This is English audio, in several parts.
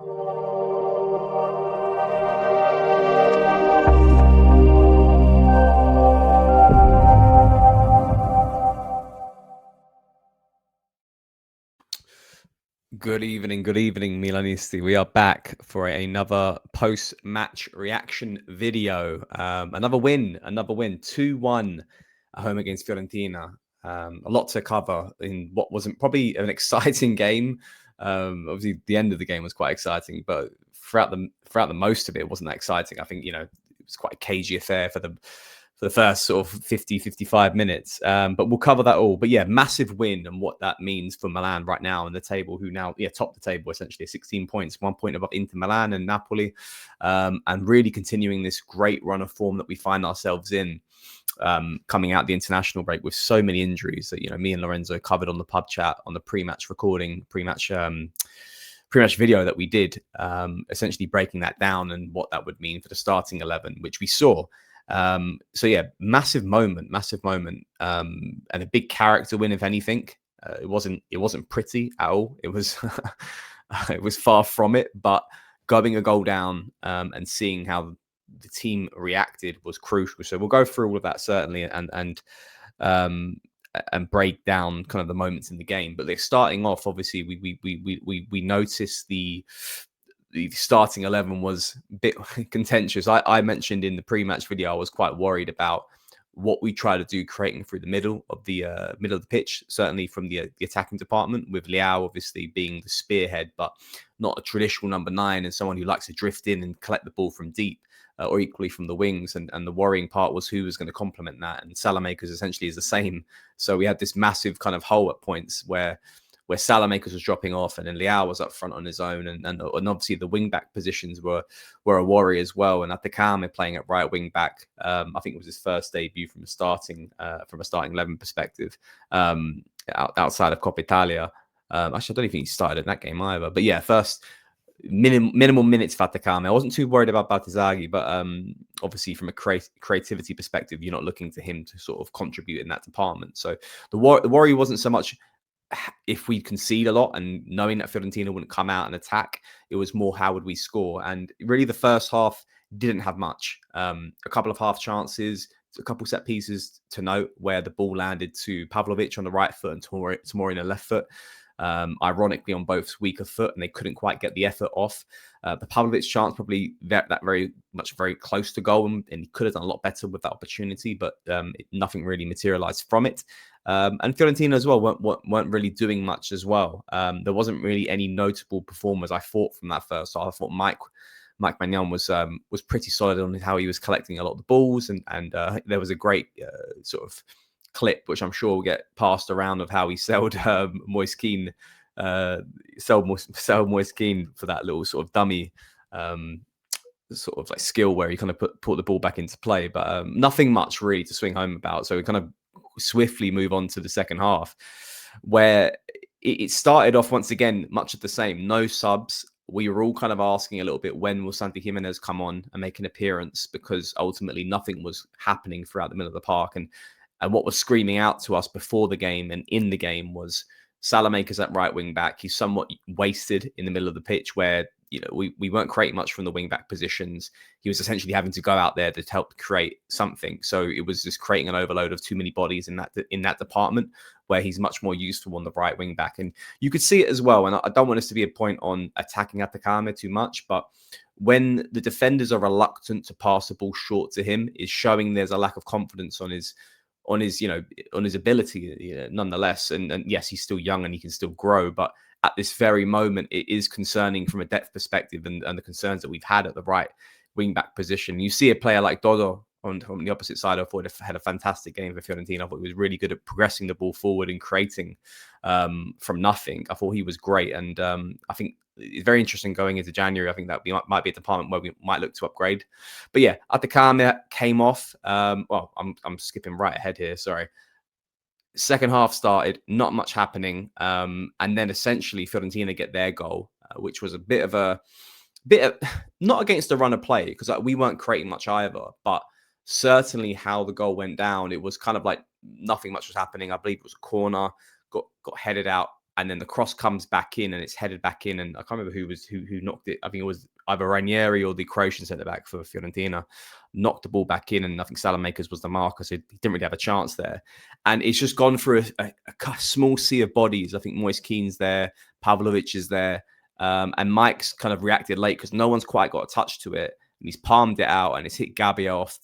Good evening, Milanisti. We are back for another post-match reaction video. Another win, 2-1 at home against Fiorentina. A lot to cover in what wasn't probably an exciting game. Obviously, the end of the game was quite exciting, but throughout the most of it, it wasn't that exciting. I think it was quite a cagey affair for the first sort of 50, 55 minutes. But we'll cover that all. But yeah, massive win and what that means for Milan right now in the table, who now, top the table essentially, 16 points, 1 point above Inter Milan and Napoli, and really continuing this great run of form that we find ourselves in. Coming out the international break with so many injuries that, me and Lorenzo covered on the pub chat on the pre-match recording, pre-match video that we did, essentially breaking that down and what that would mean for the starting 11, which we saw. So yeah, massive moment, and a big character win, if anything. It wasn't pretty at all. It was it was far from it, but going a goal down and seeing how the team reacted was crucial. So we'll go through all of that certainly and break down kind of the moments in the game. But they're starting off, obviously, we noticed the starting 11 was a bit contentious. I mentioned in the pre-match video I was quite worried about what we try to do creating through the middle of the pitch, certainly from the attacking department, with Leao obviously being the spearhead, but not a traditional number 9 and someone who likes to drift in and collect the ball from deep, or equally from the wings. And the worrying part was who was going to complement that. And Salamakers essentially is the same. So we had this massive kind of hole at points where Salamakers was dropping off and then Leao was up front on his own. And obviously the wing-back positions were a worry as well. And Atakame playing at right wing-back, I think it was his first debut from a starting 11 perspective, outside of Coppa Italia. Actually, I don't even think he started in that game either. But yeah, first minimal minutes for Atakame. I wasn't too worried about Batizaghi, but obviously from a creativity perspective, you're not looking to him to sort of contribute in that department. So the worry wasn't so much if we concede a lot and knowing that Fiorentina wouldn't come out and attack. It was more how would we score. And really the first half didn't have much. A couple of half chances, a couple set pieces to note where the ball landed to Pavlovic on the right foot and Tomori on the left foot. Ironically on both weaker foot, and they couldn't quite get the effort off. The Pavlovic chance probably that very close to goal, and he could have done a lot better with that opportunity, but nothing really materialized from it. And Fiorentina as well weren't really doing much as well. There wasn't really any notable performers, I thought, from that first half. I thought Mike Maignan was pretty solid on how he was collecting a lot of the balls, and there was a great sort of clip, which I'm sure will get passed around, of how he sold Moise Kean, Moise Kean for that little sort of dummy sort of like skill where he kind of put the ball back into play, but nothing much really to swing home about. So we kind of swiftly move on to the second half, where it started off once again much of the same. No subs. We were all kind of asking a little bit, when will Santi Jimenez come on and make an appearance? Because ultimately nothing was happening throughout the middle of the park. And what was screaming out to us before the game and in the game was Salamakers at right wing back. He's somewhat wasted in the middle of the pitch, where we weren't creating much from the wing back positions. He was essentially having to go out there to help create something. So it was just creating an overload of too many bodies in that department, where he's much more useful on the right wing back. And you could see it as well. And I don't want this to be a point on attacking Atakame too much, but when the defenders are reluctant to pass the ball short to him, is showing there's a lack of confidence on his ability, nonetheless. And yes, he's still young and he can still grow, but at this very moment, it is concerning from a depth perspective, and the concerns that we've had at the right wing back position. You see a player like Dodo on the opposite side. I thought had a fantastic game for Fiorentina. I thought he was really good at progressing the ball forward and creating from nothing. I thought he was great, and I think it's very interesting going into January. I think that might be a department where we might look to upgrade. But yeah, Atakame came off. Well, I'm skipping right ahead here. Sorry. Second half started, not much happening, and then essentially Fiorentina get their goal, which was a bit of not against the run of play, because we weren't creating much either, but certainly how the goal went down, it was kind of like nothing much was happening. I believe it was a corner, got headed out and then the cross comes back in and it's headed back in, and I can't remember who knocked it. I think it was either Ranieri or the Croatian centre back for Fiorentina knocked the ball back in, and I think Salamakers was the marker, so he didn't really have a chance there. And it's just gone through a small sea of bodies. I think Moise Keane's there, Pavlovic is there, and Mike's kind of reacted late because no one's quite got a touch to it, and he's palmed it out, and it's hit Gabbia off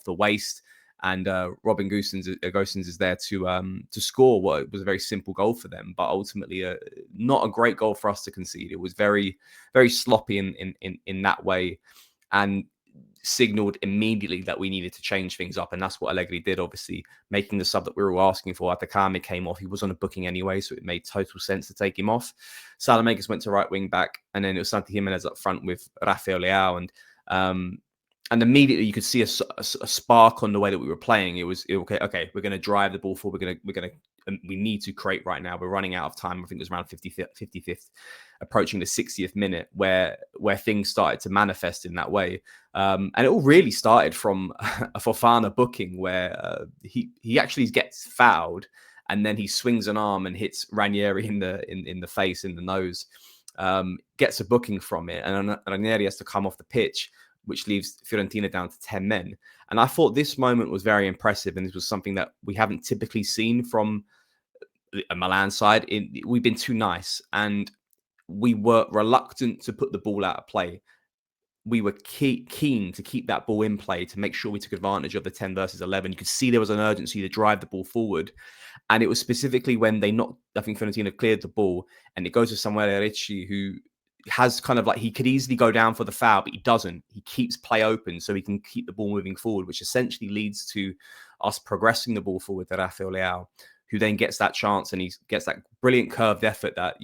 the waist. And Robin Gosens is there to score what was a very simple goal for them, but ultimately not a great goal for us to concede. It was very, very sloppy in that way, and signaled immediately that we needed to change things up, and that's what Allegri did. Obviously, making the sub that we were asking for. Atakame came off; he was on a booking anyway, so it made total sense to take him off. Salamakers went to right wing back, and then it was Santi Jimenez up front with Rafael Leao, and immediately you could see a spark on the way that we were playing. It was okay. We're going to drive the ball forward. We need to create right now. We're running out of time. I think it was around 55th, approaching the 60th minute, where things started to manifest in that way. And it all really started from a Fofana booking where he actually gets fouled, and then he swings an arm and hits Ranieri in the face, in the nose. Gets a booking from it, and Ranieri has to come off the pitch, which leaves Fiorentina down to 10 men. And I thought this moment was very impressive, and this was something that we haven't typically seen from a Milan side. We've been too nice, and we were reluctant to put the ball out of play. We were keen to keep that ball in play to make sure we took advantage of the 10 versus 11. You could see there was an urgency to drive the ball forward. And it was specifically when they knocked, I think Fiorentina cleared the ball, and it goes to Samuele Ricci, who has kind of like, he could easily go down for the foul, but he doesn't. He keeps play open so he can keep the ball moving forward, which essentially leads to us progressing the ball forward to Rafael Leao, who then gets that chance, and he gets that brilliant curved effort that,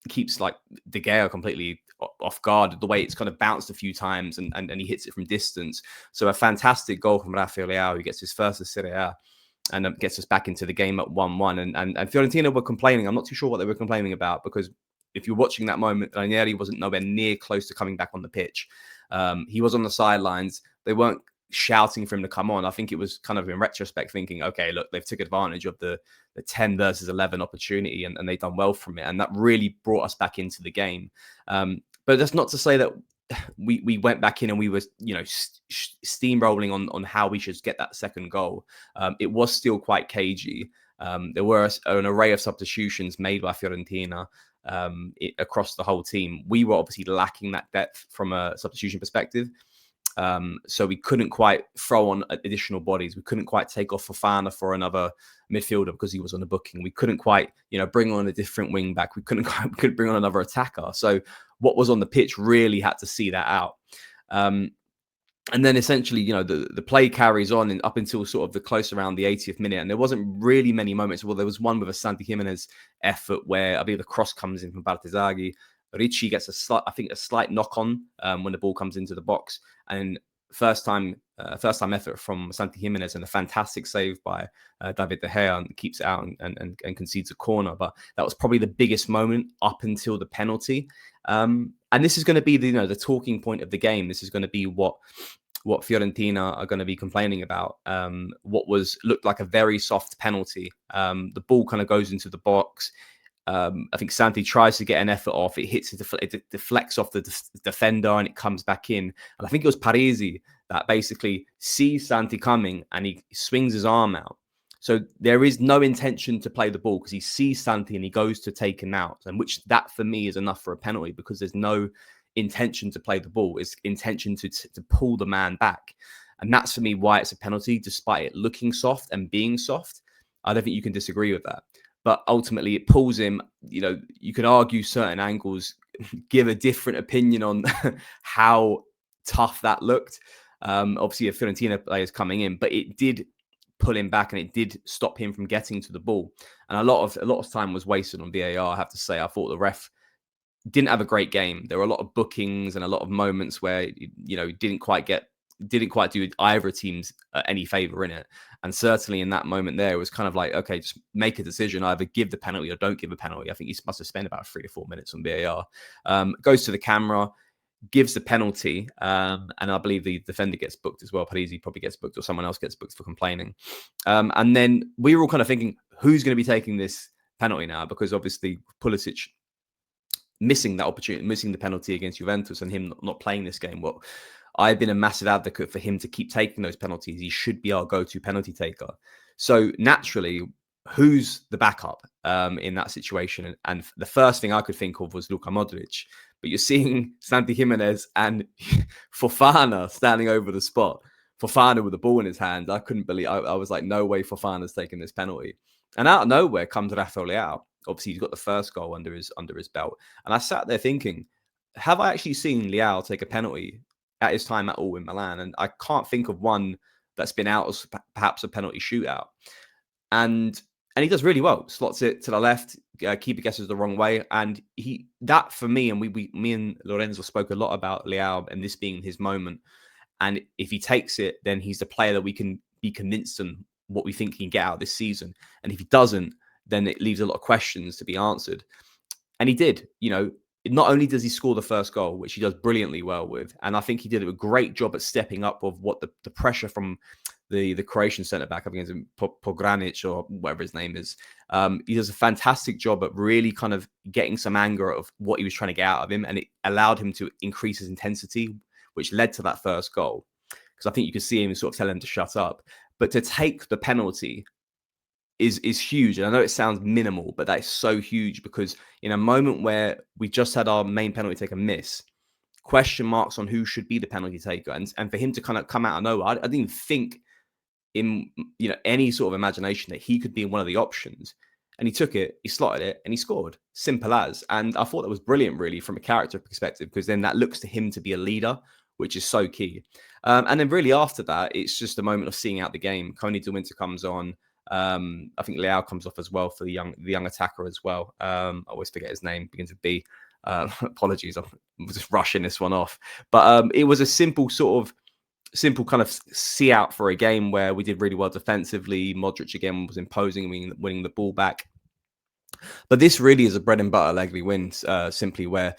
keeps like De Gea completely off guard, the way it's kind of bounced a few times, and he hits it from distance. So a fantastic goal from Rafael Leao, who gets his first Serie A, and gets us back into the game at 1-1. And Fiorentina were complaining. I'm not too sure what they were complaining about, because if you're watching that moment, Ranieri wasn't nowhere near close to coming back on the pitch. He was on the sidelines. They weren't shouting for him to come on. I think it was kind of in retrospect thinking, okay, look, they've took advantage of the 10 versus 11 opportunity, and they've done well from it. And that really brought us back into the game. But that's not to say that we went back in and we were, steamrolling on how we should get that second goal. It was still quite cagey. There were an array of substitutions made by Fiorentina across the whole team. We were obviously lacking that depth from a substitution perspective. So we couldn't quite throw on additional bodies. We couldn't quite take off Fofana for another midfielder because he was on the booking. We couldn't quite, bring on a different wing back. We couldn't bring on another attacker. So what was on the pitch really had to see that out. And then essentially, the play carries on up until sort of the close around the 80th minute. And there wasn't really many moments. Well, there was one with a Santi Jimenez effort where I believe the cross comes in from Bartesaghi. Ricci gets a slight knock on when the ball comes into the box. And first time effort from Santi Jimenez, and a fantastic save by David De Gea, and keeps it out and concedes a corner. But that was probably the biggest moment up until the penalty. And this is going to be the talking point of the game. This is going to be what Fiorentina are going to be complaining about. What looked like a very soft penalty. The ball kind of goes into the box. I think Santi tries to get an effort off. It hits, it deflects off the defender, and it comes back in. And I think it was Parisi that basically sees Santi coming, and he swings his arm out. So there is no intention to play the ball because he sees Santi and he goes to take him out. And which that for me is enough for a penalty, because there's no intention to play the ball. It's intention to pull the man back. And that's for me why it's a penalty, despite it looking soft and being soft. I don't think you can disagree with that. But ultimately, it pulls him. You could argue certain angles, give a different opinion on how tough that looked. Obviously, a Fiorentina player is coming in, but it did pull him back, and it did stop him from getting to the ball. And a lot of time was wasted on VAR. I have to say, I thought the ref didn't have a great game. There were a lot of bookings and a lot of moments where didn't quite do either team's any favor in it. And certainly in that moment there, it was kind of like, okay, just make a decision, either give the penalty or don't give a penalty. I think he must have spent about 3 or 4 minutes on VAR. Goes to the camera, gives the penalty, and I believe the defender gets booked as well. Parisi probably gets booked, or someone else gets booked for complaining. And then we were all kind of thinking, who's going to be taking this penalty now, because obviously Pulisic missing that opportunity, missing the penalty against Juventus, and him not playing this game. Well, I've been a massive advocate for him to keep taking those penalties. He should be our go-to penalty taker. So naturally, who's the backup in that situation? And the first thing I could think of was Luka Modric. But you're seeing Santi Jimenez and Fofana standing over the spot. Fofana with the ball in his hand. I couldn't believe. I was like, no way Fofana's taking this penalty. And out of nowhere comes Rafael Leao. Obviously, he's got the first goal under his belt. And I sat there thinking, have I actually seen Leao take a penalty at his time at all in Milan? And I can't think of one that's been out as perhaps a penalty shootout. And he does really well. Slots it to the left. Keeper guesses the wrong way. And that for me, and me and Lorenzo spoke a lot about Leao and this being his moment. And if he takes it, then he's the player that we can be convinced on what we think he can get out this season. And if he doesn't, then it leaves a lot of questions to be answered. And he did. Not only does he score the first goal, which he does brilliantly well with, and I think he did a great job at stepping up of what the pressure from the Croatian centre-back up against Pogranic or whatever his name is. He does a fantastic job at really kind of getting some anger of what he was trying to get out of him, and it allowed him to increase his intensity, which led to that first goal. Because I think you could see him sort of tell him to shut up. But to take the penalty is huge. And I know it sounds minimal, but that is so huge, because in a moment where we just had our main penalty taker miss, question marks on who should be the penalty taker, and for him to kind of come out of nowhere, I didn't even think in any sort of imagination that he could be one of the options. And he took it, he slotted it, and he scored. Simple as. And I thought that was brilliant, really, from a character perspective, because then that looks to him to be a leader, which is so key. And then really after that, it's just a moment of seeing out the game. Coney De Winter comes on. I think Leao comes off as well for the young attacker as well. I always forget his name, begins with B. Apologies, I'm just rushing this one off. But it was a simple kind of see out for a game where we did really well defensively. Modric again was imposing, winning the ball back. But this really is a bread and butter Legby win, simply where,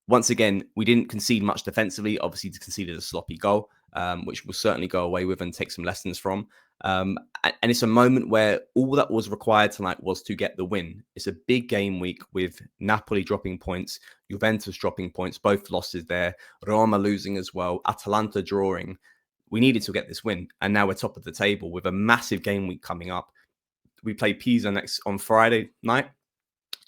once again, we didn't concede much defensively. Obviously, conceded a sloppy goal, which we'll certainly go away with and take some lessons from. And it's a moment where all that was required tonight was to get the win. It's a big game week with Napoli dropping points, Juventus dropping points, both losses there, Roma losing as well, Atalanta drawing. We needed to get this win, and now we're top of the table with a massive game week coming up. We play Pisa next on Friday night,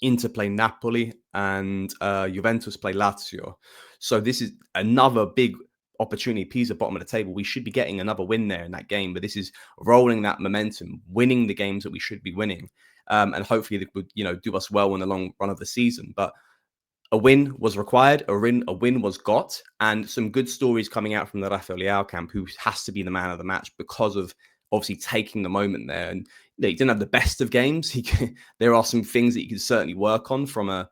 Inter play Napoli, and Juventus play Lazio. So this is another big opportunity. Pisa bottom of the table. We should be getting another win there in that game, but this is rolling that momentum, winning the games that we should be winning, and hopefully it would do us well in the long run of the season. But a win was required, a win was got, and some good stories coming out from the Rafael Leao camp, who has to be the man of the match because of obviously taking the moment there. And he didn't have the best of games. There are some things that you can certainly work on from a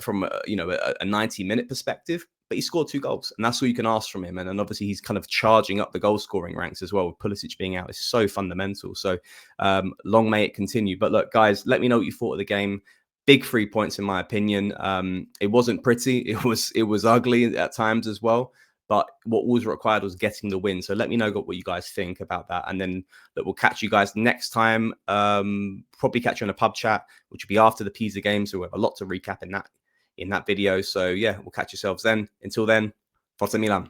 90-minute perspective, but he scored 2 goals, and that's all you can ask from him. And obviously he's kind of charging up the goal scoring ranks as well, with Pulisic being out. It's so fundamental. So long may it continue. But look, guys, let me know what you thought of the game. Big 3 points, in my opinion. It wasn't pretty. It was ugly at times as well. But what was required was getting the win. So let me know what you guys think about that. And then we'll catch you guys next time. Probably catch you on a pub chat, which will be after the Pisa game. So we have a lot to recap in that video. So yeah, we'll catch yourselves then. Until then, Forza Milan.